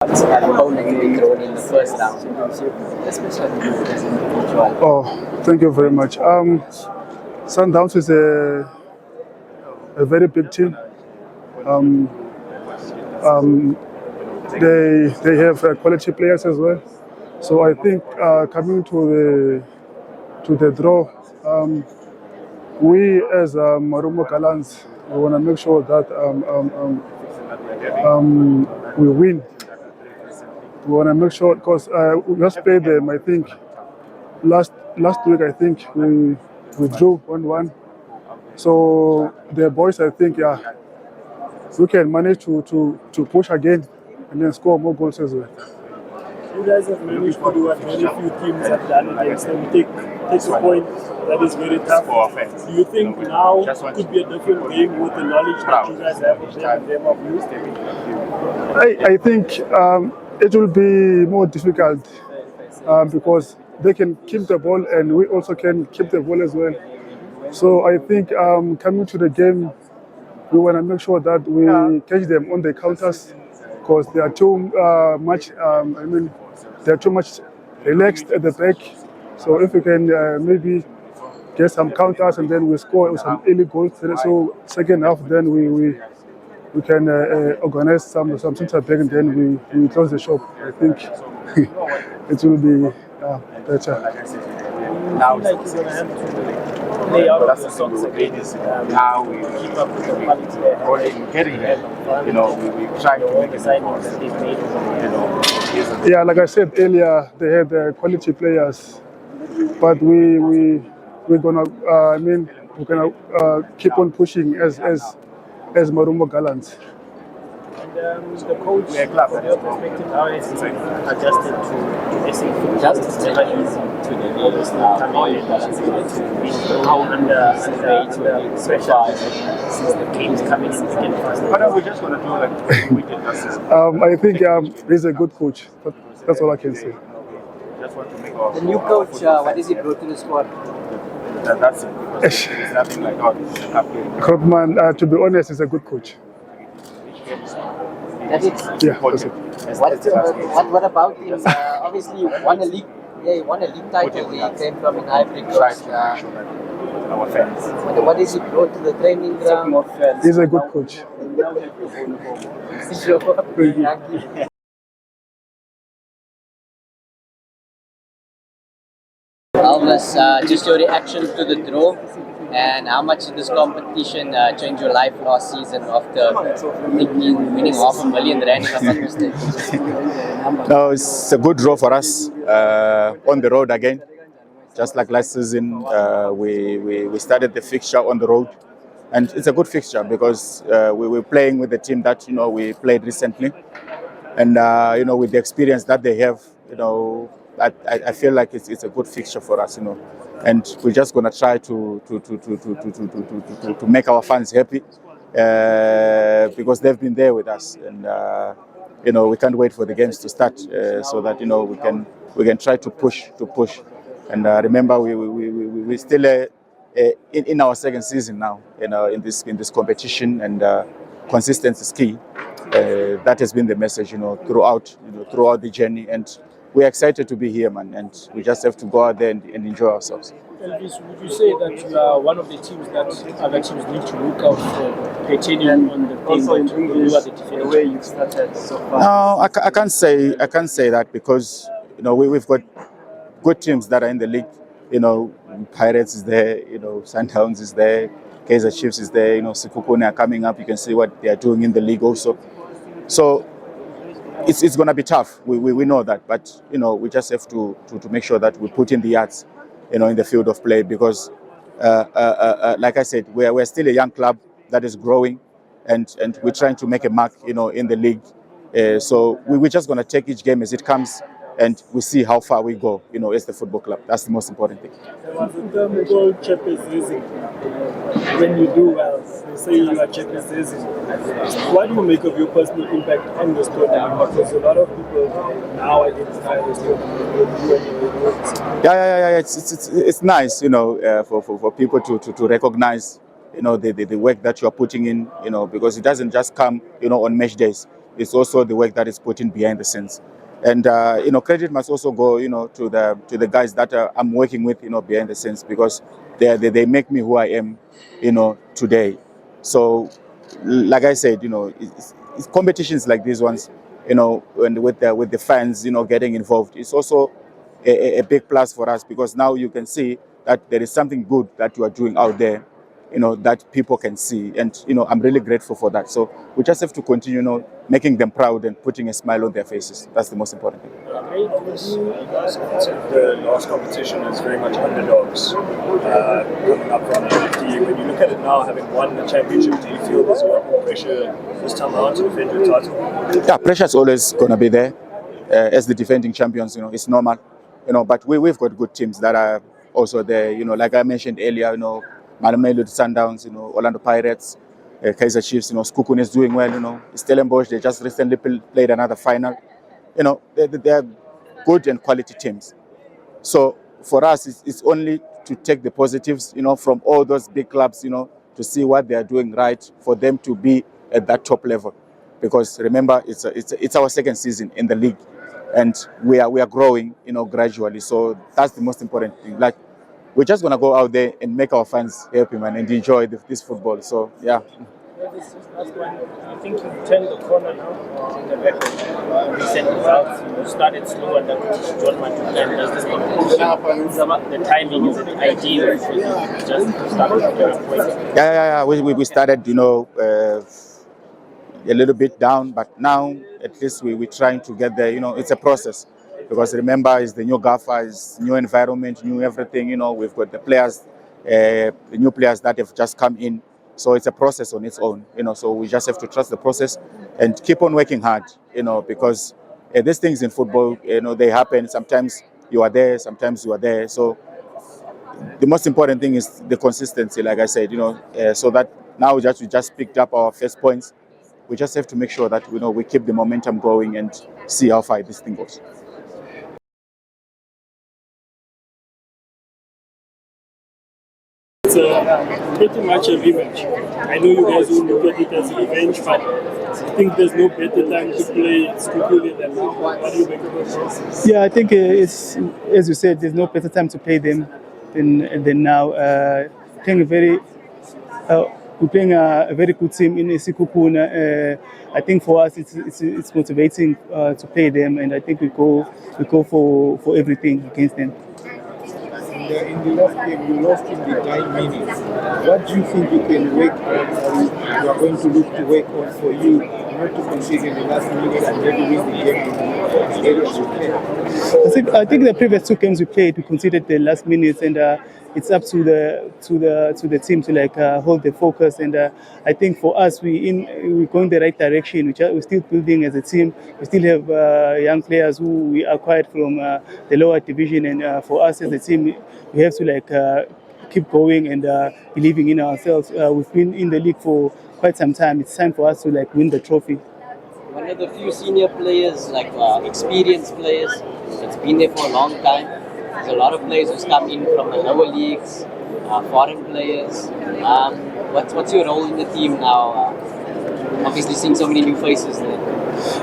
what opponent to be thrown in the first round? Oh, thank you very much. Sundowns is a very big team. They have quality players as well. So I think coming to the draw, we as Marumo Gallants, we want to make sure that we win. We want to make sure because we just played them. I think last week I think we drew 1-1. So the boys, I think, we can manage to push again and then score more goals as well. You guys have managed to do what very few teams have done against them. Take a point that is very tough for offense. Do you think now could be a different game with the knowledge that you guys have of them of you? I think it will be more difficult because they can keep the ball and we also can keep the ball as well. So I think coming to the game, we want to make sure that we catch them on the counters because they are too much. They are too much relaxed at the back. So if we can maybe get some counters and then we score some early goals. So second half, then we can organize some center back and then we close the shop. I think it will be better. Now like you're gonna have to lay out of your songs again how we keep up with the quality getting here. We try to make a signings that they've made. Yeah, like I said earlier, they had quality players, but we're gonna we're gonna keep on pushing as Marumo Gallants. And the coach, from your perspective, how has he adjusted to SA football? It's never easy to develop now. Coming in and under pressure since the game's coming in again fast. What are we just going to do like we did last season? I think he's a good coach. That's all I can say. Just want to make our the new coach, what does he bring to the squad? That's it. It's nothing like that. Krotman, to be honest, is a good coach. That's it? Yeah, that's it. What about him? Obviously, won a league. Yeah, he won a league title. He came from an Ivory Coast. Our fans. What is he brought to the training ground? He's a good coach. Sure. Thank you. Alves, just your reaction to the draw and how much did this competition change your life last season after winning R500,000, if I'm not mistaken? No, it's a good draw for us on the road again. Just like last season, we started the fixture on the road, and it's a good fixture because we were playing with the team that we played recently, and with the experience that they have, I feel like it's a good fixture for us, and we're just gonna try to make our fans happy because they've been there with us, and we can't wait for the games to start so that we can try to push. And remember, we still in our second season now, in this competition, and consistency is key. That has been the message, throughout the journey, and we're excited to be here, man, and we just have to go out there and enjoy ourselves. Elvis, would you say that you are one of the teams that other teams need to look out for pertaining on the also the way you started so far? No, I can't say that because we've got good teams that are in the league. Pirates is there, Sundowns is there, Kaizer Chiefs is there, Sekhukhune are coming up. You can see what they are doing in the league also. So it's going to be tough. We know that, but we just have to make sure that we put in the yards, in the field of play, because like I said, we're still a young club that is growing, and we're trying to make a mark, in the league. So we're just going to take each game as it comes, and we see how far we go, as the football club. That's the most important thing. When you do well, they say you are Champions League. What do you make of your personal impact on this tournament? Because a lot of people now identify this tournament. Yeah. It's nice, for people to recognize, the work that you are putting in, because it doesn't just come, on match days. it's also the work that is put in behind the scenes. And credit must also go, to the guys that I'm working with, behind the scenes, because they make me who I am, today. So, like I said, it's competitions like these ones, and with the fans, getting involved, it's also a big plus for us, because now you can see that there is something good that you are doing out there, that people can see. And, I'm really grateful for that. So we just have to continue, making them proud and putting a smile on their faces. That's the most important thing. The last competition is very much underdogs coming up from the FD. When you look at it now, having won the championship, do you feel there's a lot more pressure this time around to defend your title? Yeah, pressure is always going to be there. As the defending champions, it's normal. But we've got good teams that are also there. Like I mentioned earlier, Malamelo Sundowns, Orlando Pirates, Kaizer Chiefs, Skukun is doing well, Stellenbosch, they just recently played another final. They are good and quality teams. So for us, it's only to take the positives, from all those big clubs, to see what they are doing right for them to be at that top level. Because remember, it's our second season in the league, and we are growing, gradually. So that's the most important thing. Like, we're just going to go out there and make our fans happy, man, and enjoy this football. So, yeah. This last one, I think you turned the corner now in the back of recent results. You started slow and then John Matuka does this competition. The timing is ideal for you just started at a point. Yeah. We started, a little bit down, but now at least we're trying to get there. It's a process. Because remember, it's the new GAFA, it's new environment, new everything. We've got the players, the new players that have just come in. So it's a process on its own. So we just have to trust the process and keep on working hard. Because these things in football, they happen. Sometimes you are there, sometimes you are there. So the most important thing is the consistency, like I said. So that now we just picked up our first points. We just have to make sure that we keep the momentum going and see how far this thing goes. It's pretty much a rematch. I know you guys will look at it as a revenge, but I think there's no better time to play Skukuli than now. What do you make of this? Yeah, I think it's, as you said, there's no better time to play them than now. We're playing a very good team in Isikukuna. I think for us it's motivating to play them, and I think we go for everything against them. In the last game, you lost in the 9 minutes. What do you think you can work on, you are going to look to work on for you not to concede in the last minute and maybe win the game in the areas you play? I think the previous 2 games we played, we conceded the last minutes, and it's up to the team to hold the focus. And I think for us, we're going the right direction. We're still building as a team. We still have young players who we acquired from the lower division, and for us as a team, we have to keep going and believing in ourselves. We've been in the league for quite some time. It's time for us to win the trophy. One of the few senior players, experienced players, that's been there for a long time. There's a lot of players who's come in from the lower leagues, foreign players. What's your role in the team now? Obviously, seeing so many new faces there.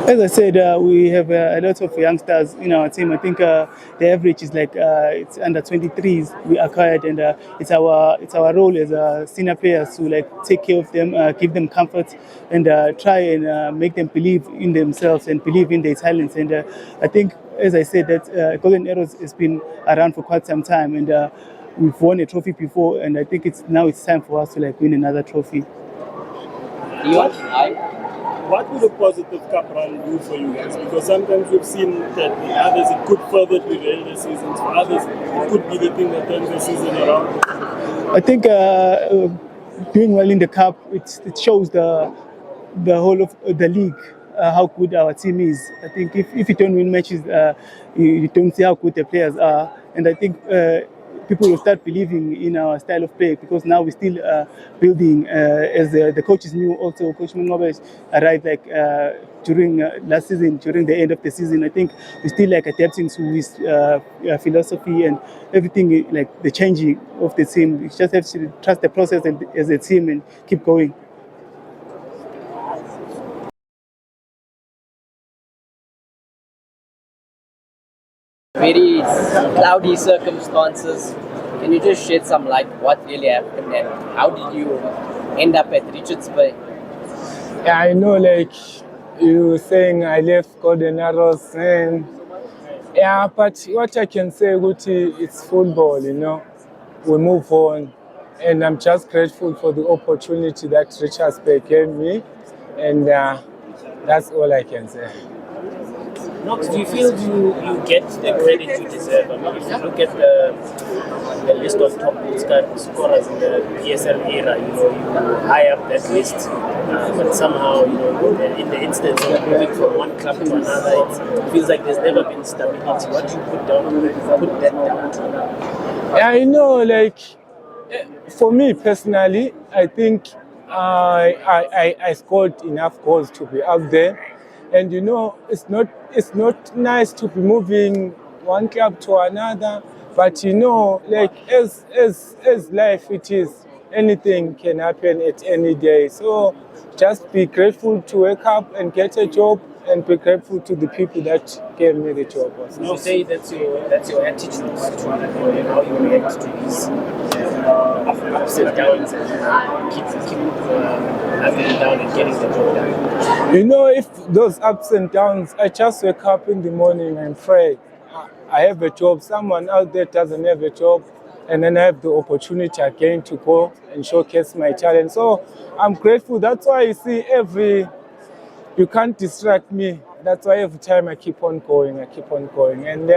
As I said, we have a lot of youngsters in our team. I think the average is it's under 23s we acquired, and it's our role as senior players to take care of them, give them comfort, and try and make them believe in themselves and believe in their talents. And I think, as I said, that Golden Arrows has been around for quite some time, and we've won a trophy before, and I think it's time for us to win another trophy. What would a positive cup run do for you guys? Because sometimes we've seen that in others it could further derail the seasons. For others, it could be the thing that turns the season around. I think doing well in the cup, it shows the whole of the league how good our team is. I think if you don't win matches, you don't see how good the players are. And I think people will start believing in our style of play, because now we're still building. As the coaches knew, also Coach Mangobe arrived during last season, during the end of the season. I think we're still adapting to his philosophy and everything, the changing of the team. We just have to trust the process as a team and keep going. very cloudy circumstances. Can you just shed some light what really happened and how did you end up at Richards Bay? Yeah, I know, like you were saying, I left Golden Arrows, and yeah, but what I can say, Guti, it's football, you know. We move on, and I'm just grateful for the opportunity that Richards Bay gave me, and that's all I can say. Knox, do you feel you get the credit you deserve? I mean, if you look at the list of top goal scorers in the PSL era, you know, you high up that list, but somehow, you know, in the instance of moving from one club to another, it feels like there's never been stability. What do you put that down to? Yeah, you know, like for me personally, I think I scored enough goals to be out there. And you know, it's not nice to be moving one club to another, but you know, like as life it is, anything can happen at any day. So just be grateful to wake up and get a job, and be grateful to the people that gave me the job. Would you say that's your attitude to how you react to these ups and downs and keep having it down and getting the job done? You know, if those ups and downs, I just wake up in the morning and pray. I have a job, someone out there doesn't have a job, and then I have the opportunity again to go and showcase my talent. So I'm grateful. That's why you see you can't distract me. That's why every time I keep on going, and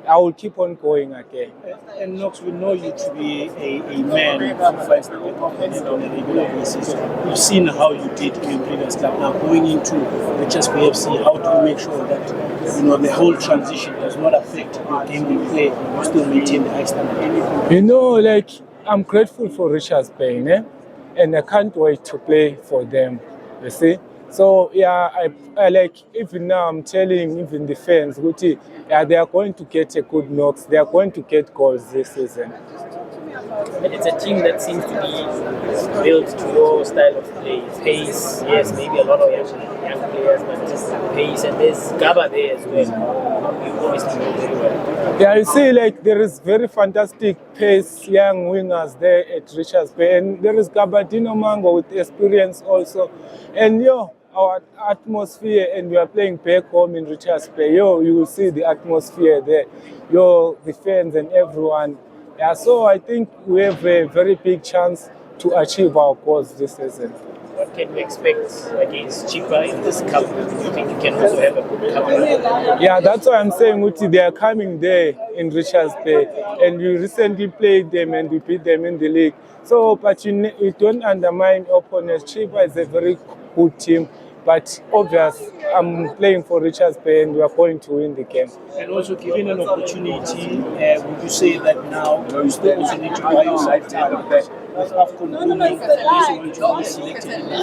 I will keep on going again. And Knox, we know you to be a man who fights the battle on a regular basis. We've seen how you did in your previous club. Now going into the PFC, how do you make sure that, you know, the whole transition does not affect your game you play, you still maintain the high standard? You know, like I'm grateful for Richards Bay, and I can't wait to play for them. You see. So yeah, I like, even now I'm telling even the fans, yeah, they are going to get a good knocks. They are going to get goals this season. But it's a team that seems to be built to your style of play. Pace, yes, maybe a lot of young players, but just pace, and there's Gaba there as well. You obviously know very well. Yeah, you see, like there is very fantastic pace, young wingers there at Richards Bay, and there is Gabadino Mango with experience also, and our atmosphere, and we are playing back home in Richards Bay. You will see the atmosphere there. The fans and everyone. Yeah, so I think we have a very big chance to achieve our goals this season. What can we expect against Chipa in this cup? Do you think you can also have a good cup? Yeah, that's why I'm saying, they are coming there in Richards Bay, and we recently played them and we beat them in the league. So, but you don't undermine opponents. Chipa is a very good team. But obvious, I'm playing for Richards Bay and we are going to win the game. And also, given an opportunity, would you say that now you still also need to buy yourself time with AFCON looming, and also going to be selected in the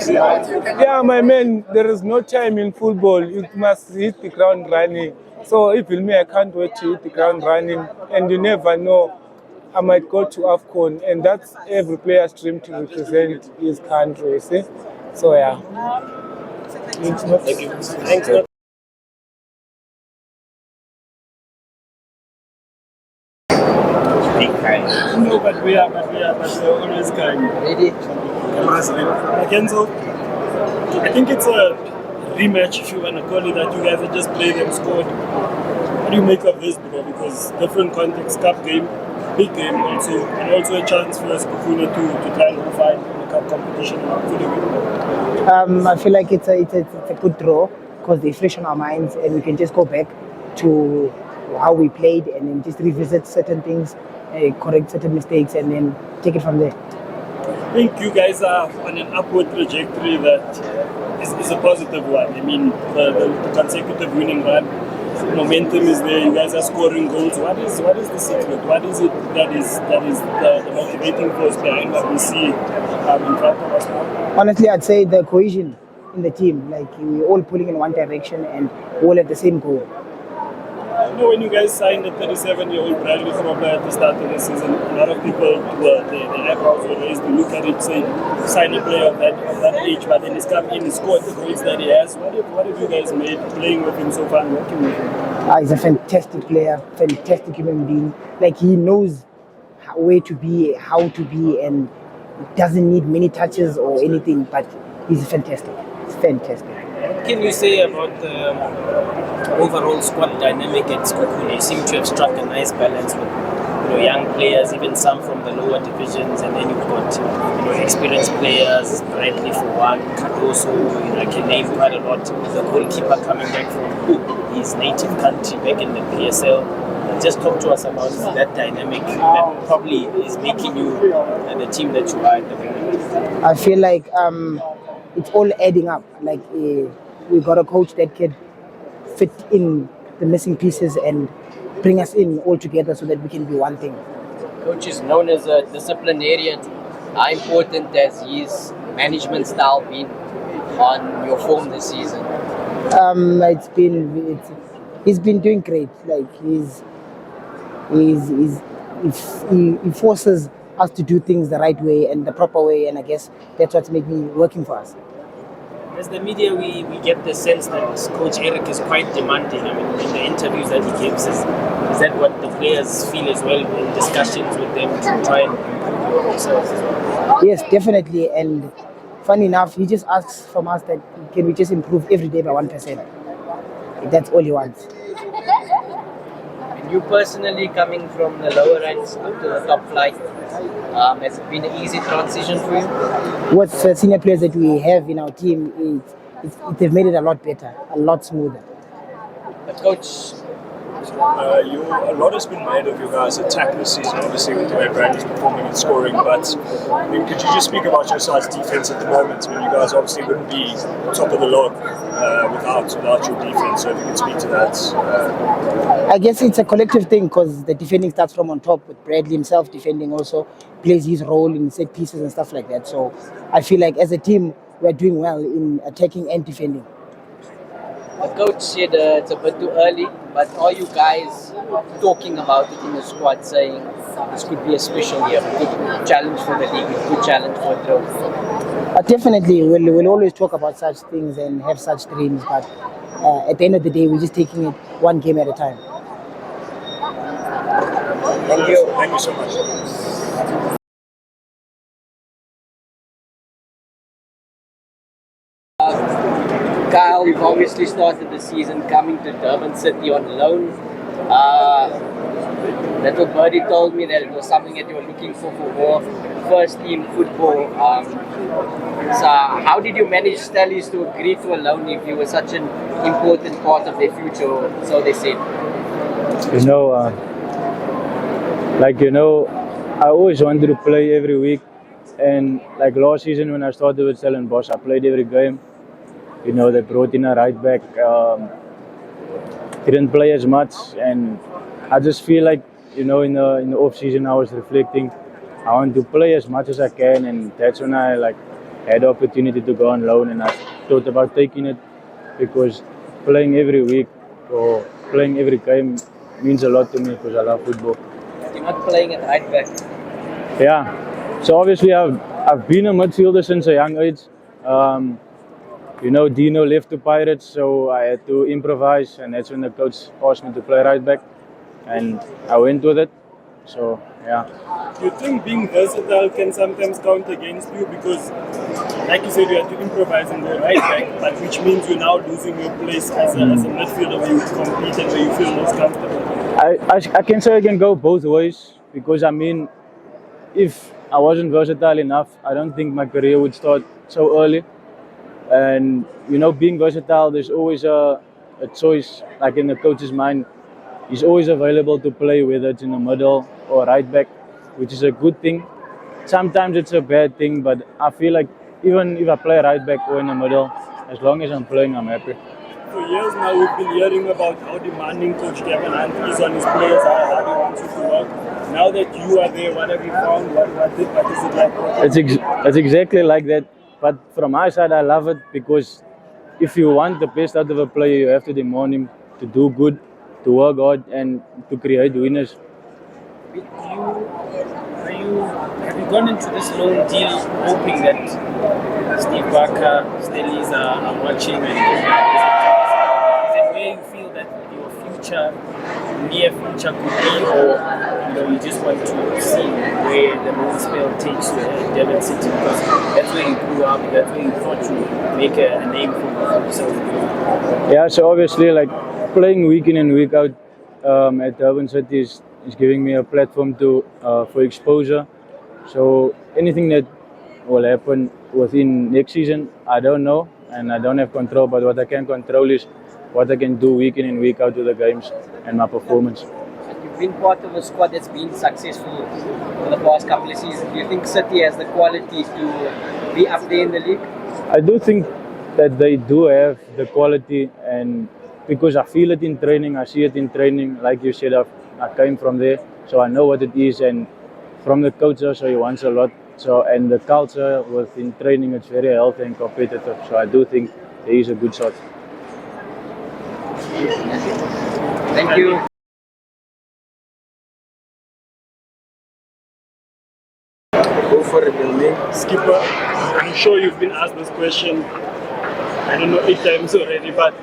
final? Yeah, my man, there is no time in football. You must hit the ground running. So even me, I can't wait to hit the ground running. And you never know, I might go to AFCON, and that's every player's dream to represent his country, see? So yeah. Thank you. Thanks. No, but we are always kind. Ready? Kenzo, I think it's a rematch, if you want to call it that. You guys have just played and scored. What do you make of this, bro? Because different context, cup game, big game also, and also a chance for us to try and go far in the cup competition. I feel like it's a good draw because they fresh on our minds, and we can just go back to how we played and then just revisit certain things, correct certain mistakes, and then take it from there. I think you guys are on an upward trajectory that is a positive one. I mean, the consecutive winning run, momentum is there. You guys are scoring goals. What is the secret? What is it that is the motivating force behind what we see in front of us now? Honestly, I'd say the cohesion in the team. Like, we're all pulling in one direction and all at the same goal. You know, when you guys signed a 37-year-old Bradley Kromer at the start of the season, a lot of people their eyebrows were raised to look at it, say, sign a player of that age, but then he's come in and scored the goals that he has. What have you guys made playing with him so far and working with him? He's a fantastic player, fantastic human being. Like he knows where to be, how to be, and doesn't need many touches or anything. But he's fantastic. It's fantastic. What can you say about the overall squad dynamic at Skukuni? You seem to have struck a nice balance with young players, even some from the lower divisions, and then you've got experienced players, Bradley for one, Cardoso, I can name quite a lot. The goalkeeper coming back from his native country back in the PSL. Just talk to us about that dynamic that probably is making you the team that you are at the moment. I feel like it's all adding up. Like we got a coach that can fit in the missing pieces and bring us in all together so that we can be one thing. Coach is known as a disciplinarian. How important has his management style been on your form this season? He's been doing great. Like he forces us to do things the right way and the proper way, and I guess that's what's making working for us. As the media, we get the sense that Coach Eric is quite demanding. I mean, in the interviews that he gives, is that what the players feel as well in discussions with them to try and improve themselves as well? Yes, definitely. And funny enough, he just asks from us that can we just improve every day by 1%. That's all he wants. And you personally coming from the lower ranks to the top flight, has it been an easy transition for you? With the senior players that we have in our team, they've made it a lot better, a lot smoother. But Coach, a lot has been made of you guys' attack this season, obviously with the way Bradley's performing and scoring, but could you just speak about your side's defense at the moment? I mean, you guys obviously wouldn't be top of the log without your defense, so if you could speak to that. I guess it's a collective thing because the defending starts from on top with Bradley himself defending also plays his role in set pieces and stuff like that. So I feel like as a team, we're doing well in attacking and defending. the coach said it's a bit too early, but are you guys talking about it in the squad, saying this could be a special year, a good challenge for the league, a good challenge for the trophy? Definitely, we'll always talk about such things and have such dreams, but at the end of the day, we're just taking it one game at a time. Thank you. Thank you so much. Kyle, you've obviously started the season coming to Durban City on loan. That's what Birdie told me, that it was something that you were looking for more first team football. So how did you manage Stellies to agree to a loan if you were such an important part of their future, so they said? I always wanted to play every week, and like last season when I started with Stellenbosch, I played every game. They brought in a right back, didn't play as much, and I just feel like, in the off season I was reflecting, I want to play as much as I can, and that's when I had the opportunity to go on loan, and I thought about taking it because playing every week or playing every game means a lot to me because I love football. You're not playing at right back. Yeah, so obviously I've been a midfielder since a young age. Dino left to Pirates, so I had to improvise, and that's when the coach asked me to play right back, and I went with it. So, yeah. Do you think being versatile can sometimes count against you? Because, like you said, you had to improvise and go right back, but which means you're now losing your place as a midfielder where you compete and where you feel most comfortable. I can say I can go both ways, because, if I wasn't versatile enough, I don't think my career would start so early. And, being versatile, there's always a choice, like in the coach's mind. He's always available to play, whether it's in the middle or right back, which is a good thing. Sometimes it's a bad thing, but I feel like even if I play right back or in the middle, as long as I'm playing, I'm happy. For years now, we've been hearing about how demanding Coach Kevin Hunt is on his players, how he wants you to work. Now that you are there, what have you found? What is it like? It's exactly like that. But from my side, I love it, because if you want the best out of a player, you have to demand him to do good, to work hard, and to create winners. Have you gone into this loan deal hoping that Steve Barker, Stellies are watching, and is it where you feel that your future, near future could be, or you just want to see where the loan spell takes you at Devon City, because that's where you grew up, that's where you thought to make a name for yourself? Yeah, so obviously, like playing week in and week out at Durban City is giving me a platform to for exposure. So anything that will happen within next season, I don't know, and I don't have control. But what I can control is what I can do week in and week out to the games and my performance. You've been part of a squad that's been successful for the past couple of seasons. Do you think City has the quality to be up there in the league? I do think that they do have the quality, and because I feel it in training, I see it in training. Like you said, I came from there, so I know what it is, and from the coach also he wants a lot. So, and the culture within training, it's very healthy and competitive. So I do think there is a good shot. Thank you. Go for it, Billy. Skipper, I'm sure you've been asked this question, I don't know, 8 times already, but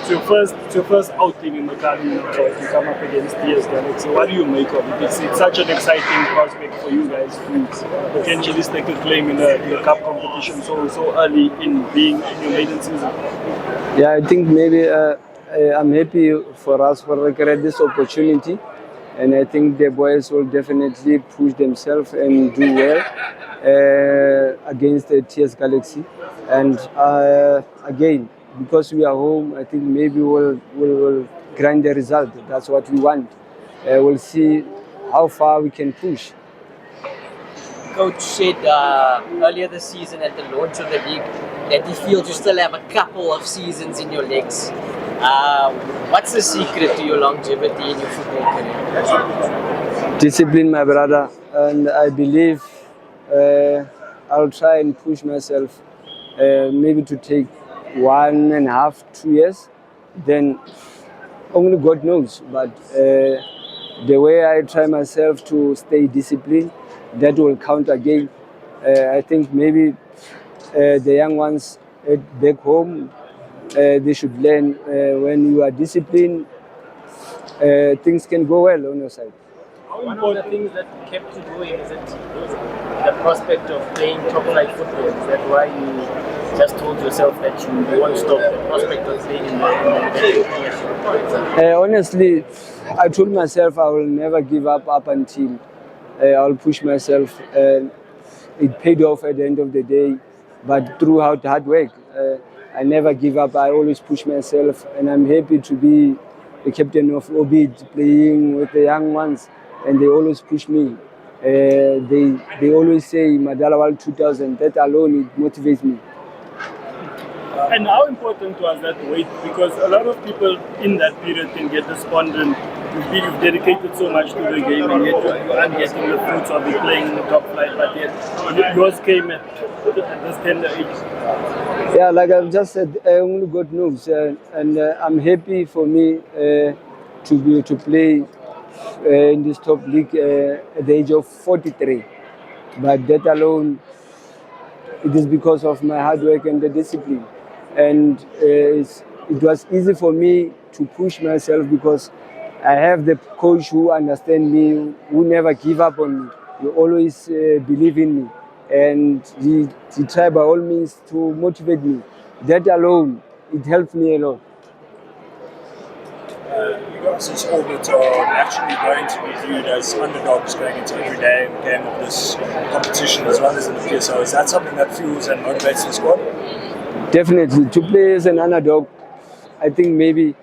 it's your first outing in the Caribbean to come up against TS Galaxy. What do you make of it? It's such an exciting prospect for you guys to potentially stake a claim in the cup competition so early in being in your maiden season. Yeah, I think maybe I'm happy for us for this opportunity, and I think the boys will definitely push themselves and do well against the TS Galaxy. And again, because we are home, I think maybe we'll grind the result. That's what we want. We'll see how far we can push. Coach said earlier this season at the launch of the league that he feels you still have a couple of seasons in your legs. What's the secret to your longevity in your football career? Discipline, my brother, and I believe I'll try and push myself maybe to take 1.5, 2 years, then only God knows. But the way I try myself to stay disciplined, that will count again. I think maybe the young ones back home, they should learn when you are disciplined, things can go well on your side. One of the things that kept you going, is it the prospect of playing top-flight football? Is that why you just told yourself that you won't stop the prospect of playing in the Premiership? Honestly, I told myself I will never give up until I'll push myself. It paid off at the end of the day, but throughout hard work, I never give up. I always push myself, and I'm happy to be the captain of Obid, playing with the young ones, and they always push me. They always say Madala World 2000. That alone, it motivates me. And how important was that weight? Because a lot of people in that period can get despondent. You've dedicated so much to the game, and yet you aren't getting the fruits of it playing in the top flight, but yet yours came at this tender age. Yeah, like I've just said, only God knows, and I'm happy for me to play in this top league at the age of 43. But that alone, it is because of my hard work and the discipline. And it was easy for me to push myself because I have the coach who understands me, who never give up on me. He always believe in me. And he tried by all means to motivate me. That alone, it helped me a lot. You guys as Orbit are actually going to be viewed as underdogs going into every game of this competition as well as in the PSL. Is that something that fuels and motivates the squad? Definitely. To play as an underdog, I think maybe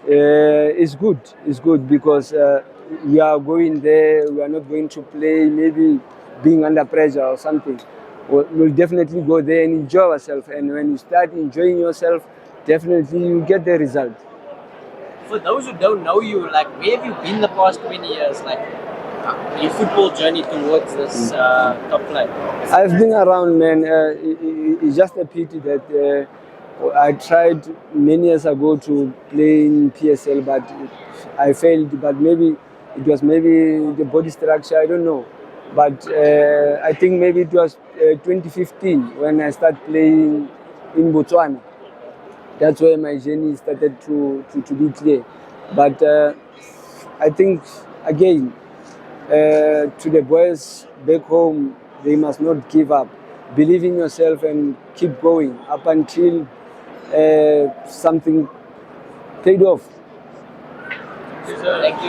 it's good. It's good because we are going there, we are not going to play maybe being under pressure or something. We'll definitely go there and enjoy ourselves. And when you start enjoying yourself, definitely you get the result. For those who don't know you, like, where have you been the past 20 years? Like, your football journey towards this top flight? I've been around, man. It's just a pity that I tried many years ago to play in PSL, but I failed. But maybe it was the body structure, I don't know. But I think maybe it was 2015 when I started playing in Botswana. That's where my journey started to be clear. But I think, again, to the boys back home, they must not give up. Believe in yourself and keep going up until something paid off. Thank you.